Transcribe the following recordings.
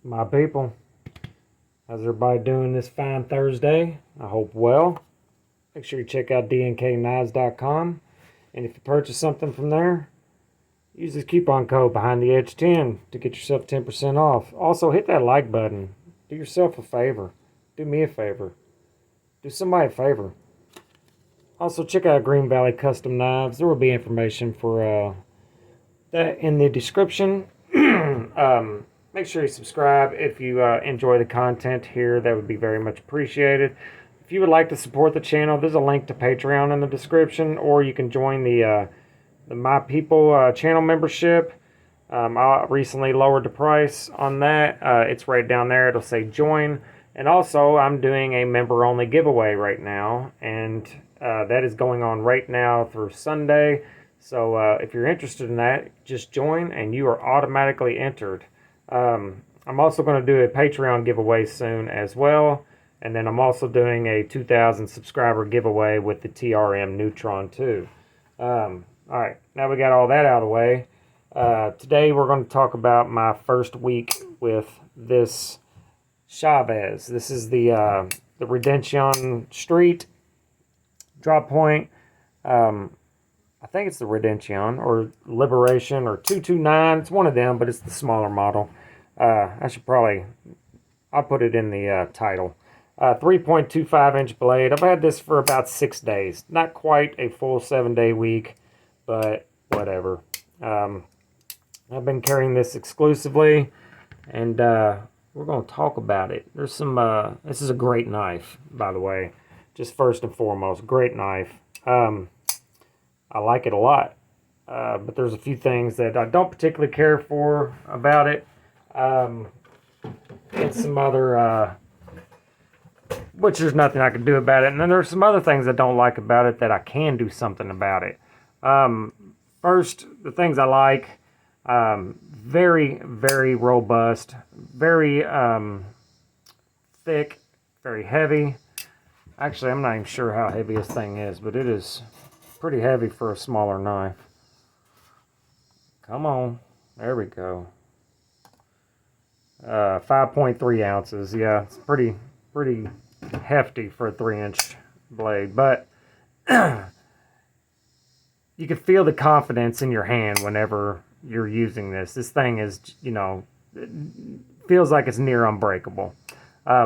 My people, how's everybody doing this fine Thursday? I hope well. Make sure you check out DNKKnives.com. And if you purchase something from there, use this coupon code behind the edge 10 to get yourself 10% off. Also, hit that like button. Do yourself a favor. Do me a favor. Do somebody a favor. Also, check out Green Valley Custom Knives. There will be information for that in the description. Make sure you subscribe if you enjoy the content here. That would be very much appreciated. If you would like to support the channel, there's a link to Patreon in the description, or you can join the My People channel membership. I recently lowered the price on that. It's right down there. It'll say join. And also, I'm doing a member-only giveaway right now, and that is going on right now through Sunday. So if you're interested in that, just join, and you are automatically entered. I'm also going to do a Patreon giveaway soon as well, and then I'm also doing a 2,000 subscriber giveaway with the TRM Neutron 2. All right, now we got all that out of the way. Today we're going to talk about my first week with this Chavez. This is the Redemption Street drop point. I think it's the Redemption or Liberation or 229. It's one of them, but it's the smaller model. I'll put it in the title. 3.25 inch blade. I've had this for about 6 days. Not quite a full 7-day week, but whatever. I've been carrying this exclusively, and we're going to talk about it. There's some, this is a great knife, by the way. Just first and foremost, great knife. I like it a lot, but there's a few things that I don't particularly care for about it, and some other, which there's nothing I can do about it, and then there's some other things I don't like about it that I can do something about it. First, the things I like, very, very robust, very thick, very heavy. Actually, I'm not even sure how heavy this thing is, but it is pretty heavy for a smaller knife. Come on. There we go. 5.3 ounces. Yeah, it's pretty hefty for a 3-inch blade. But you can feel the confidence in your hand whenever you're using this. This thing is, you know, it feels like it's near unbreakable,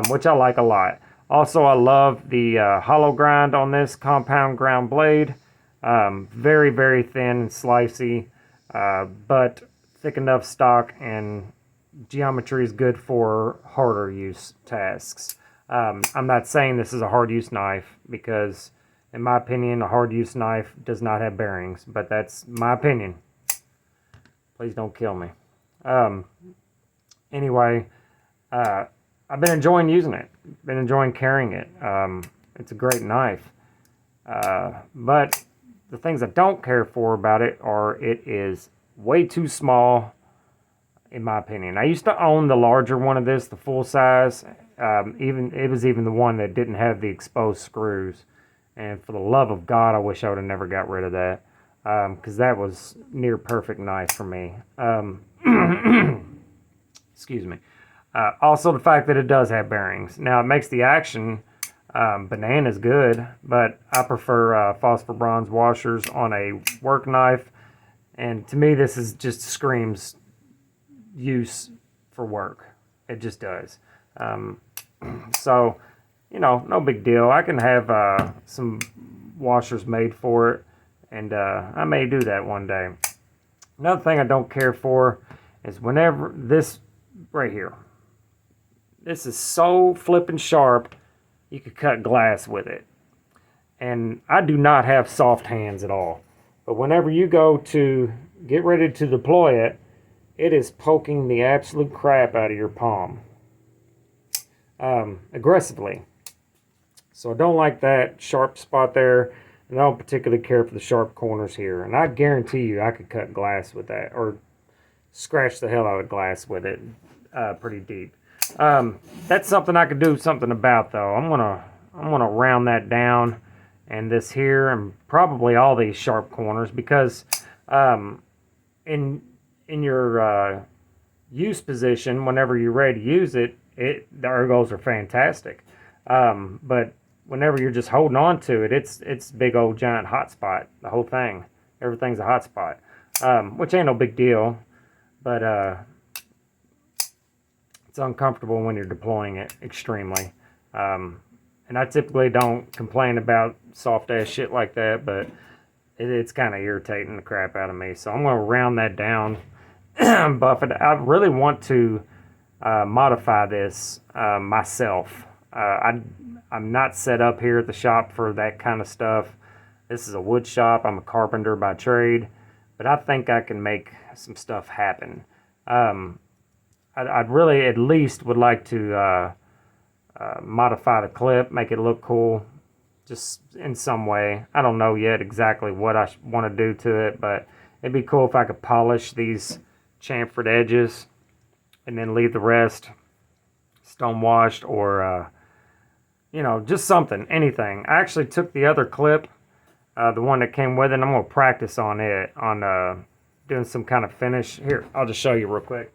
which I like a lot. Also, I love the hollow grind on this compound ground blade. Very, very thin and slicey, but thick enough stock, and geometry is good for harder use tasks. I'm not saying this is a hard use knife, because in my opinion a hard use knife does not have bearings, but that's my opinion. Please don't kill me. Anyway, I've been enjoying using it, been enjoying carrying it. It's a great knife, but the things I don't care for about it are it is way too small, in my opinion. I used to own the larger one of this, the full size. It was even the one that didn't have the exposed screws. And for the love of God, I wish I would have never got rid of that, because that was near perfect knife for me. Excuse me. Also, the fact that it does have bearings. Now, it makes the action bananas good, but I prefer phosphor bronze washers on a work knife, and to me this is just screams use for work. It just does. So, you know, no big deal. I can have some washers made for it, and I may do that one day. Another thing I don't care for is whenever this right here, this is so flippin' sharp, you could cut glass with it. And I do not have soft hands at all. But whenever you go to get ready to deploy it, it is poking the absolute crap out of your palm. Aggressively. So I don't like that sharp spot there. And I don't particularly care for the sharp corners here. And I guarantee you I could cut glass with that, or scratch the hell out of glass with it pretty deep. That's something I could do something about, though. I'm gonna round that down, and this here, and probably all these sharp corners, because in your use position, whenever you're ready to use it, the ergos are fantastic. But whenever you're just holding on to it, it's big old giant hot spot. The whole thing, everything's a hot spot, which ain't no big deal, but it's uncomfortable when you're deploying it extremely. And I typically don't complain about soft ass shit like that, but it's kind of irritating the crap out of me. So I'm gonna round that down, buff it. I really want to modify this myself. I'm not set up here at the shop for that kind of stuff. This is a wood shop. I'm a carpenter by trade, but I think I can make some stuff happen. I'd really at least would like to modify the clip, make it look cool, just in some way. I don't know yet exactly what I want to do to it, but it'd be cool if I could polish these chamfered edges and then leave the rest stone washed, or you know, just something, anything. I actually took the other clip, the one that came with it, and I'm going to practice on it, on doing some kind of finish. Here, I'll just show you real quick.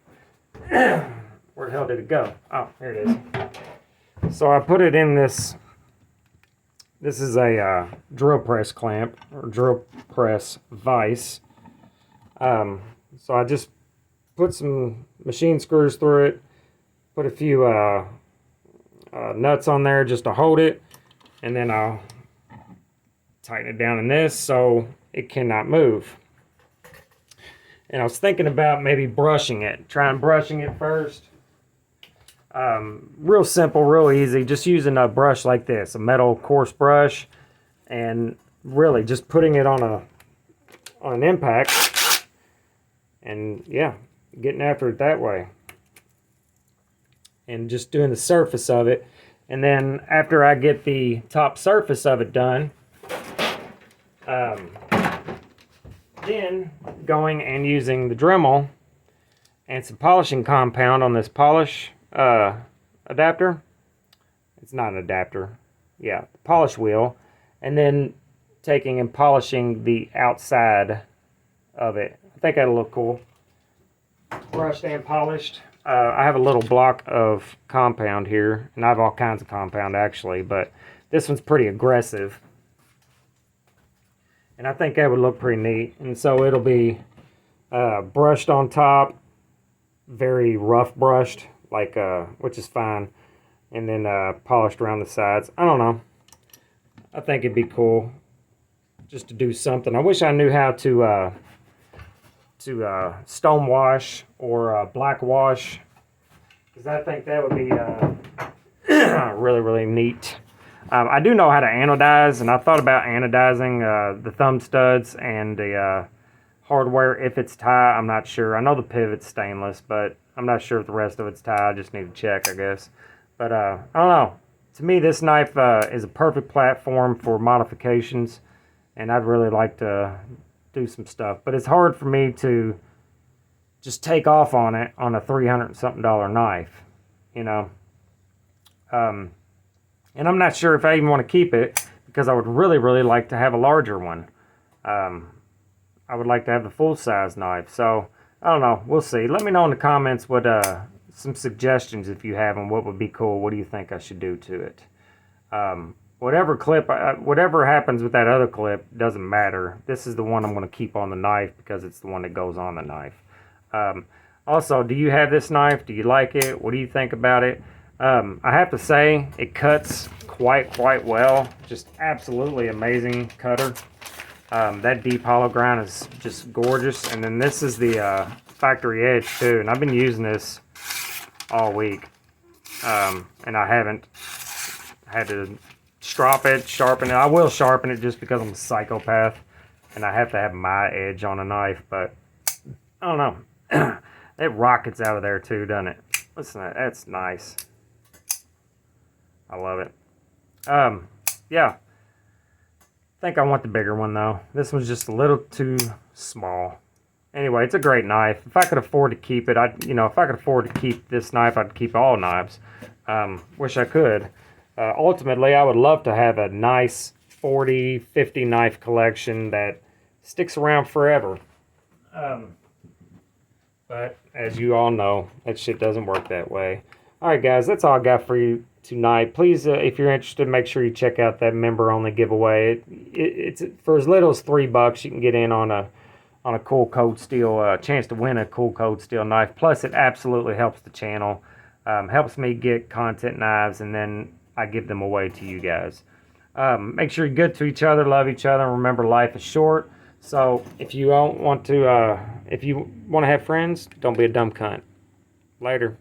Where the hell did it go? Oh, here it is. So I put it in this. This is a drill press clamp, or drill press vise. So I just put some machine screws through it, put a few nuts on there just to hold it, and then I'll tighten it down in this so it cannot move. And I was thinking about maybe brushing it, trying brushing it first. Real simple, real easy, just using a brush like this, a metal coarse brush, and really just putting it on an impact, and yeah, getting after it that way, and just doing the surface of it. And then after I get the top surface of it done, then going and using the Dremel and some polishing compound on this polish adapter. It's not an adapter. Yeah, the polish wheel. And then taking and polishing the outside of it. I think that'll look cool. Brushed and polished. I have a little block of compound here, and I have all kinds of compound actually, but this one's pretty aggressive. And I think that would look pretty neat. And so it'll be brushed on top, very rough brushed, like which is fine, and then polished around the sides. I don't know. I think it'd be cool just to do something. I wish I knew how to stone wash or black wash, because I think that would be really, really neat. I do know how to anodize, and I thought about anodizing the thumb studs and the hardware if it's tie. I'm not sure. I know the pivot's stainless, but I'm not sure if the rest of it's tie. I just need to check, I guess. But I don't know. To me, this knife is a perfect platform for modifications, and I'd really like to do some stuff. But it's hard for me to just take off on it on a $300-something knife, you know. And I'm not sure if I even want to keep it, because I would really, really like to have a larger one. I would like to have the full-size knife. So, I don't know. We'll see. Let me know in the comments what some suggestions if you have, and what would be cool. What do you think I should do to it? Whatever clip, whatever happens with that other clip, doesn't matter. This is the one I'm going to keep on the knife because it's the one that goes on the knife. Also, do you have this knife? Do you like it? What do you think about it? I have to say, it cuts quite well. Just absolutely amazing cutter. That deep hollow grind is just gorgeous. And then this is the factory edge too. And I've been using this all week. And I haven't had to strop it, sharpen it. I will sharpen it just because I'm a psychopath and I have to have my edge on a knife. But I don't know. It rockets out of there too, doesn't it? Listen to that. That's nice. I love it. Yeah. I think I want the bigger one though. This one's just a little too small. Anyway, it's a great knife. If I could afford to keep it, if I could afford to keep this knife, I'd keep all knives. Wish I could. Ultimately, I would love to have a nice 40, 50 knife collection that sticks around forever. But as you all know, that shit doesn't work that way. All right, guys, that's all I got for you tonight. Please, if you're interested, make sure you check out that member-only giveaway. It's for as little as $3. You can get in on a cool cold steel, chance to win a cool cold steel knife. Plus, it absolutely helps the channel, helps me get content knives, and then I give them away to you guys. Make sure you're good to each other, love each other, and remember life is short. So if you don't want to, if you want to have friends, don't be a dumb cunt. Later.